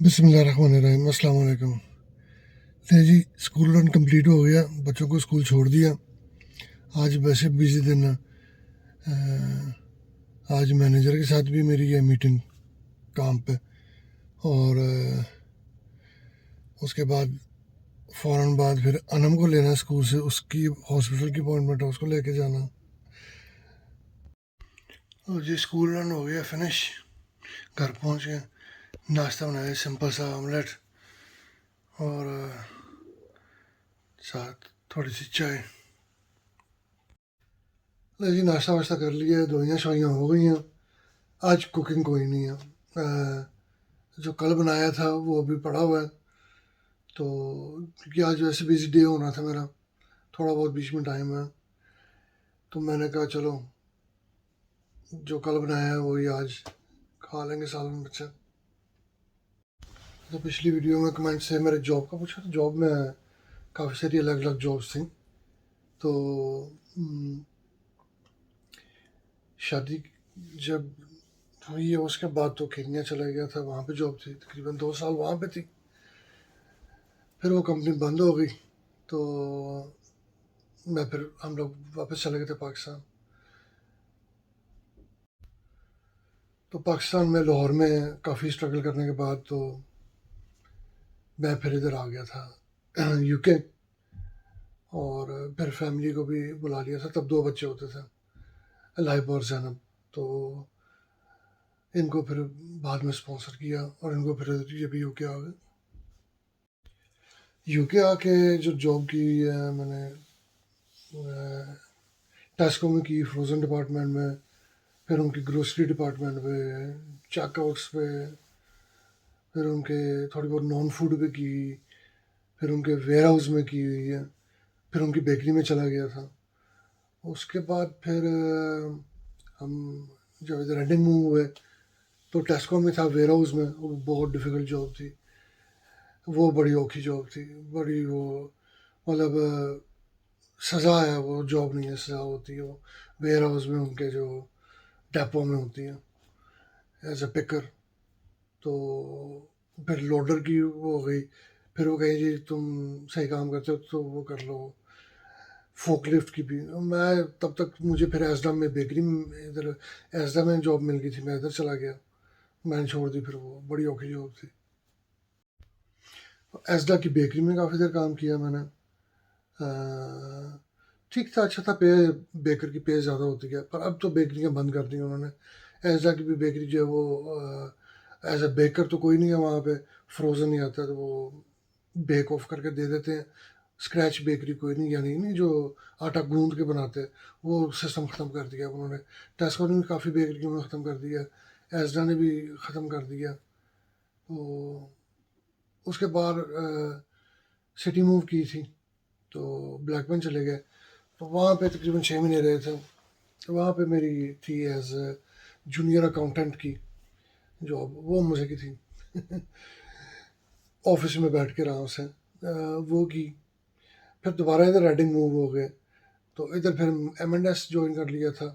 बिस्मिल्लाहिर्रहमानिर्रहीम, अस्सलाम वालेकुम। नहीं जी, स्कूल रन कंप्लीट हो गया, बच्चों को स्कूल छोड़ दिया। आज वैसे बिजी दिन है। आज मैनेजर के साथ भी मेरी है मीटिंग काम पे, और उसके बाद फ़ौरन बाद फिर अनम को लेना है स्कूल से, उसकी हॉस्पिटल की अपॉइंटमेंट है, उसको लेके जाना। और जी स्कूल रन हो गया फिनिश, घर पहुंच गए। नाश्ता बनाया सिंपल सा ऑमलेट और साथ थोड़ी सी चाय। नहीं जी, नाश्ता वाश्ता कर लिया, दवाइयाँ शवाइयाँ हो गई हैं। आज कुकिंग कोई नहीं है। जो कल बनाया था वो अभी पड़ा हुआ है, तो क्योंकि आज वैसे बिजी डे होना था मेरा, थोड़ा बहुत बीच में टाइम है, तो मैंने कहा चलो जो कल बनाया है वही आज खा लेंगे सालन बच्चे। तो पिछली वीडियो में कमेंट से मेरे जॉब का पूछा, तो जॉब में काफ़ी सारी अलग अलग जॉब्स थी। तो शादी जब हुई है उसके बाद तो केन्या चला गया था, वहाँ पे जॉब थी, तकरीबन 2 साल वहाँ पे थी। फिर वो कंपनी बंद हो गई, तो हम लोग वापस चले गए थे पाकिस्तान। तो पाकिस्तान में लाहौर में काफ़ी स्ट्रगल करने के बाद तो मैं फिर इधर आ गया था यूके, और फिर फैमिली को भी बुला लिया था। तब 2 बच्चे होते थे, लाइब और जैनब। तो इनको फिर बाद में स्पॉन्सर किया और इनको फिर ये भी यूके आ गए। यूके आके जो जॉब की मैंने टेस्को में की, फ्रोज़न डिपार्टमेंट में, फिर उनकी ग्रोसरी डिपार्टमेंट में, चेकआउट्स पे, फिर उनके थोड़ी बहुत नॉन फूड पे की, फिर उनके वेयर हाउस में की हुई है, फिर उनकी बेकरी में चला गया था। उसके बाद फिर हम जब इधर रेडिंग मूव हुए तो टेस्को में था वेयर हाउस में। वो बहुत डिफ़िकल्ट जॉब थी, वो बड़ी औखी जॉब थी, बड़ी वो मतलब सज़ा है, वो जॉब नहीं है, सज़ा होती है वो वेयर हाउस में उनके जो डेपो में होती है एज ए पिकर। तो फिर लोडर की वो हो गई, फिर वो कही जी तुम सही काम करते हो तो वो कर लो फोकलिफ्ट की भी। मैं तब तक मुझे फिर एसडम में बेकरी में इधर एसडम में जॉब मिल गई थी, मैं इधर चला गया, मैंने छोड़ दी। फिर वो बड़ी औखी जॉब थी। एसडा की बेकरी में काफ़ी देर काम किया मैंने। ठीक था, अच्छा था पे, बेकर की पे ज़्यादा होती है, पर अब तो बेकरियाँ बंद कर दी उन्होंने। एसडा की भी बेकरी जो है वो एज अ बेकर तो कोई नहीं है वहाँ पे, फ्रोज़न ही आता है, तो वो बेक ऑफ करके दे देते हैं। स्क्रैच बेकरी कोई नहीं, यानी नहीं जो आटा गूंद के बनाते हैं, वो सिस्टम ख़त्म कर दिया उन्होंने। टेस्को ने भी काफ़ी बेकरियों में ख़त्म कर दिया, एसडा ने भी ख़त्म कर दिया। तो उसके बाद सिटी मूव की थी, तो ब्लैकबर्न चले गए। तो वहाँ पे तकरीबन 6 महीने रहे थे। तो वहाँ पे मेरी थी एज जूनियर अकाउंटेंट की जॉब, वो मुझे की थी ऑफिस में बैठ के आराम से वो की। फिर दोबारा इधर राइडिंग मूव हो गए, तो इधर फिर M&S ज्वाइन कर लिया था,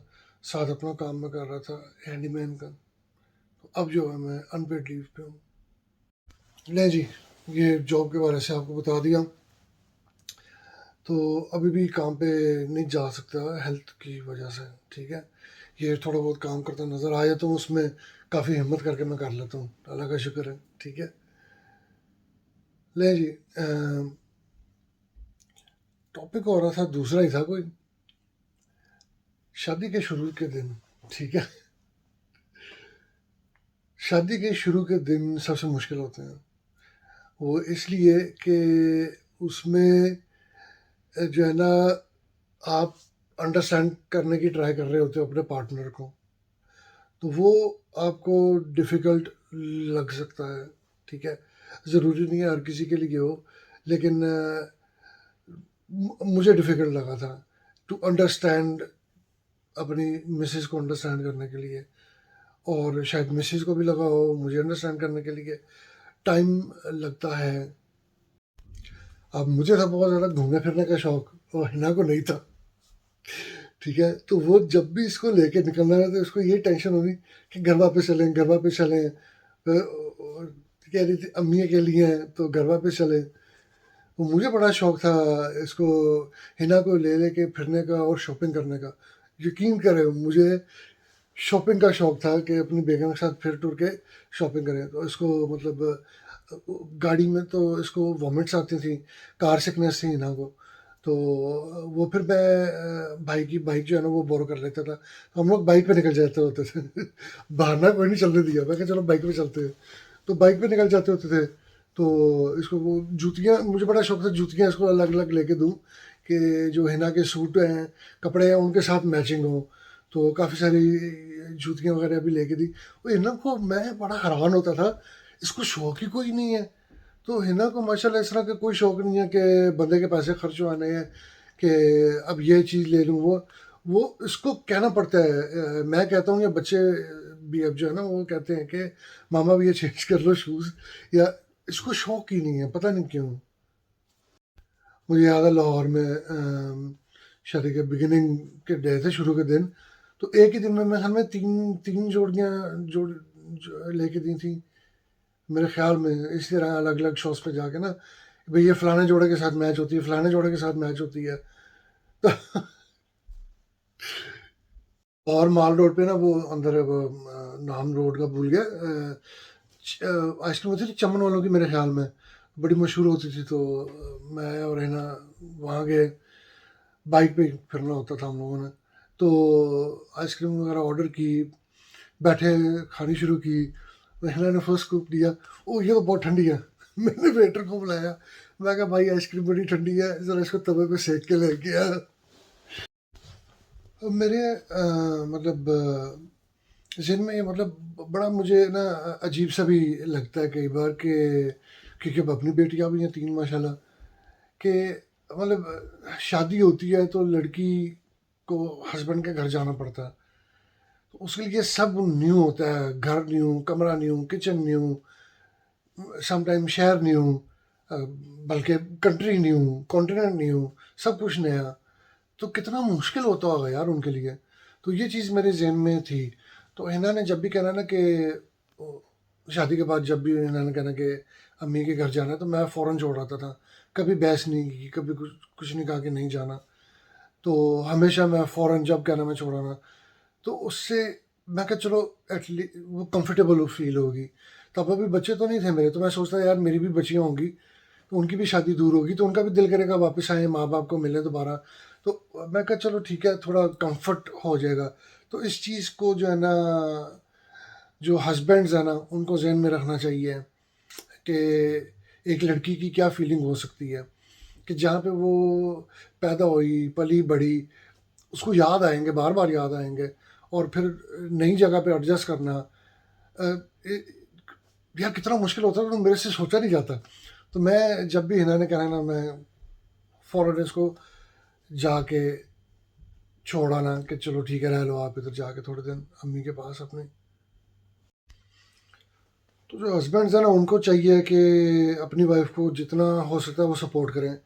साथ अपना काम मैं कर रहा था हैंडीमैन का। तो अब जो है मैं अनपेड लीव पे हूँ। ले जी, ये जॉब के बारे से आपको बता दिया। तो अभी भी काम पे नहीं जा सकता हेल्थ की वजह से, ठीक है। ये थोड़ा बहुत काम करता नज़र आया तो उसमें काफ़ी हिम्मत करके मैं कर लेता हूँ, अल्लाह का शुक्र है, ठीक है। ले जी, टॉपिक हो रहा था दूसरा ही था कोई, शादी के शुरू के दिन, ठीक है। शादी के शुरू के दिन सबसे मुश्किल होते हैं, वो इसलिए कि उसमें जो है ना, आप अंडरस्टैंड करने की ट्राई कर रहे होते हो अपने पार्टनर को, तो वो आपको डिफ़िकल्ट लग सकता है, ठीक है। ज़रूरी नहीं है हर किसी के लिए हो, लेकिन मुझे डिफ़िकल्ट लगा था टू अंडरस्टैंड, अपनी मिसेस को अंडरस्टैंड करने के लिए, और शायद मिसेस को भी लगा हो मुझे अंडरस्टैंड करने के लिए टाइम लगता है। अब मुझे था बहुत ज़्यादा घूमने फिरने का शौक, और हिना को नहीं था, ठीक है। तो वो जब भी इसको लेके निकलना है तो उसको ये टेंशन होनी कि घर वापस चलें, घर वापस चलें। कह रही थी अम्मी के लिए हैं तो घर वापस चले। वो मुझे बड़ा शौक था इसको हिना को ले लेके फिरने का और शॉपिंग करने का। यकीन करें मुझे शॉपिंग का शौक था कि अपनी बेगम के साथ फिर टुर के शॉपिंग करें। तो इसको मतलब गाड़ी में तो इसको वॉमिट्स आती थी, कार सिकनेस थी हिना को। तो वो फिर मैं भाई की बाइक जो है ना वो बोरो कर लेता था, तो हम लोग बाइक पे निकल जाते होते थे। बहाना कोई नहीं चलने दिया, मैं कहा चलो बाइक पे चलते हैं। तो बाइक पे निकल जाते होते थे। तो इसको वो जूतियाँ, मुझे बड़ा शौक था जूतियाँ इसको अलग अलग लेके दूँ कि जो हिना के सूट हैं, कपड़े हैं, उनके साथ मैचिंग हो। तो काफ़ी सारी जूतियाँ वगैरह भी लेके दी। वो हिना को मैं बड़ा हैरान होता था, इसको शौक ही कोई नहीं है। तो हिना को माशाल्लाह इस तरह का कोई शौक नहीं है कि बंदे के पैसे खर्च होने हैं कि अब ये चीज़ ले लूँ वो इसको कहना पड़ता है। मैं कहता हूँ, या बच्चे भी अब जो है ना वो कहते हैं कि मामा भी ये चेंज कर लो शूज़, या इसको शौक ही नहीं है, पता नहीं क्यों। मुझे याद है लाहौर में शादी के बिगिनिंग के डे थे, शुरू के दिन। तो एक ही दिन में मैं हमें तीन तीन जोड़ियाँ लेके दी थी मेरे ख्याल में। इसी तरह अलग अलग शॉप्स पे जाके ना, भाई ये फलाने जोड़े के साथ मैच होती है, फलाने जोड़े के साथ मैच होती है। तो और माल रोड पे ना वो अंदर है वो नाम रोड का भूल गया, आइसक्रीम होती थी चमन वालों की मेरे ख्याल में, बड़ी मशहूर होती थी। तो मैं और है ना वहाँ गए, बाइक पे फिरना होता था हम लोगों ने। तो आइसक्रीम वगैरह ऑर्डर की, बैठे, खानी शुरू की। महिला ने फर्स्ट स्कूप दिया, ओ ये तो बहुत ठंडी है। मैंने वेटर को बुलाया, मैं कहा भाई आइसक्रीम बड़ी ठंडी है, ज़रा इसको तवे पे सेक के लेके आ। अब मेरे मतलब ज़हन में ये मतलब बड़ा मुझे ना अजीब सा भी लगता है कई बार कि, क्योंकि अब अपनी बेटियां भी हैं तीन माशाल्लाह, कि मतलब शादी होती है तो लड़की को हस्बैंड के घर जाना पड़ता है। तो उसके लिए सब न्यू होता है, घर न्यू, कमरा न्यू, किचन न्यू, समटाइम शहर न्यू, बल्कि कंट्री न्यू, कॉन्टिनेंट न्यू, सब कुछ नया। तो कितना मुश्किल होता होगा यार उनके लिए। तो ये चीज़ मेरे ज़हन में थी। तो हिना ने जब भी कहना ना कि शादी के बाद जब भी हिना ने कहना कि अम्मी के घर जाना है, तो मैं फ़ौरन छोड़ आता था। कभी बहस नहीं की, कभी कुछ कुछ नहीं कहा कि नहीं जाना। तो हमेशा मैं फ़ौरन जब कहना मैं छोड़ आना। तो उससे मैं कहा चलो एटली वो कंफर्टेबल फ़ील होगी। तब अभी बच्चे तो नहीं थे मेरे, तो मैं सोचता यार मेरी भी बच्चियाँ होंगी, तो उनकी भी शादी दूर होगी, तो उनका भी दिल करेगा वापस आएँ, माँ-बाप को मिलें दोबारा। तो मैं कहा चलो ठीक है, थोड़ा कम्फ़र्ट हो जाएगा। तो इस चीज़ को जो है ना, जो हस्बैंड्स हैं ना, उनको ज़हन में रखना चाहिए कि एक लड़की की क्या फ़ीलिंग हो सकती है, कि जहाँ पे वो पैदा हुई, पली-बढ़ी, उसको याद आएँगे, बार-बार याद आएँगे। और फिर नई जगह पे एडजस्ट करना, अ, ए यार कितना मुश्किल होता है, तो मेरे से सोचा नहीं जाता। तो मैं जब भी हिना ने कहना ना, मैं फ़ौरन इसको जाके छोड़ आना कि चलो ठीक है, रह लो आप इधर जाके थोड़े दिन अम्मी के पास अपने। तो जो हस्बैंड्स हैं ना, उनको चाहिए कि अपनी वाइफ़ को जितना हो सकता है वो सपोर्ट करें।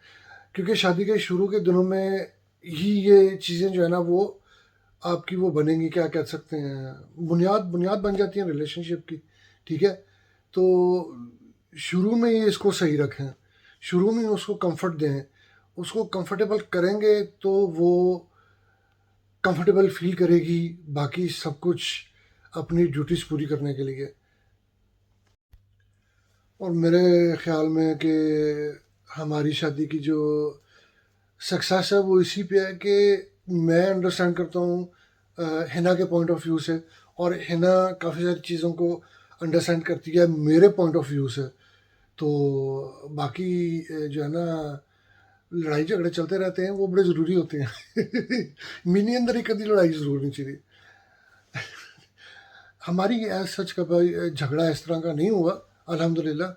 क्योंकि शादी के शुरू के दिनों में ही ये चीज़ें जो है ना वो आपकी वो बनेंगी, क्या कह सकते हैं, बुनियाद बुनियाद बन जाती है रिलेशनशिप की, ठीक है? तो शुरू में ही इसको सही रखें, शुरू में ही उसको कंफर्ट दें, उसको कंफर्टेबल करेंगे तो वो कंफर्टेबल फ़ील करेगी, बाकी सब कुछ अपनी ड्यूटीज़ पूरी करने के लिए। और मेरे ख़्याल में कि हमारी शादी की जो सक्सेस है वो इसी पे है कि मैं अंडरस्टैंड करता हूँ हिना के पॉइंट ऑफ व्यू से, और हिना काफ़ी सारी चीज़ों को अंडरस्टैंड करती है मेरे पॉइंट ऑफ व्यू से। तो बाकी जो है ना लड़ाई झगड़े चलते रहते हैं, वो बड़े ज़रूरी होते हैं। मीनी अंदर ही कभी लड़ाई ज़रूर नहीं चाहिए। हमारी एज़ सच कभी झगड़ा इस तरह का नहीं हुआ, अल्हम्दुलिल्लाह।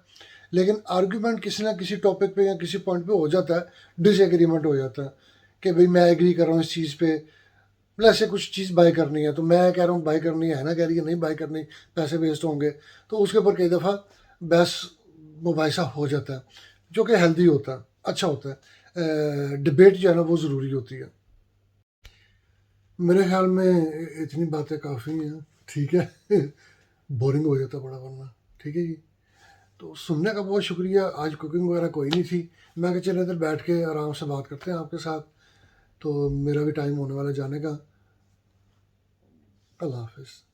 लेकिन आर्गुमेंट किसी ना किसी टॉपिक पे या किसी पॉइंट पे हो जाता है, डिसएग्रीमेंट हो जाता है कि भई मैं एग्री कर रहा हूँ इस चीज़ पे, मतलब ऐसे कुछ चीज़ बाय करनी है, तो मैं कह रहा हूँ बाय करनी है ना कह रही है नहीं बाय करनी, पैसे वेस्ट होंगे। तो उसके ऊपर कई दफ़ा बहस मुबाहिसा हो जाता है, जो कि हेल्दी होता है, अच्छा होता है। डिबेट जो है ना वो ज़रूरी होती है। मेरे ख़्याल में इतनी बातें काफ़ी हैं, ठीक है? बोरिंग हो जाता बड़ा वरना, ठीक है जी? تو سننے کا بہت شکریہ. آج کوکنگ وغیرہ کوئی نہیں تھی. میں کہ چلے ادھر بیٹھ کے آرام سے بات کرتے ہیں آپ کے ساتھ. تو میرا بھی ٹائم ہونے والا جانے کا. اللہ حافظ.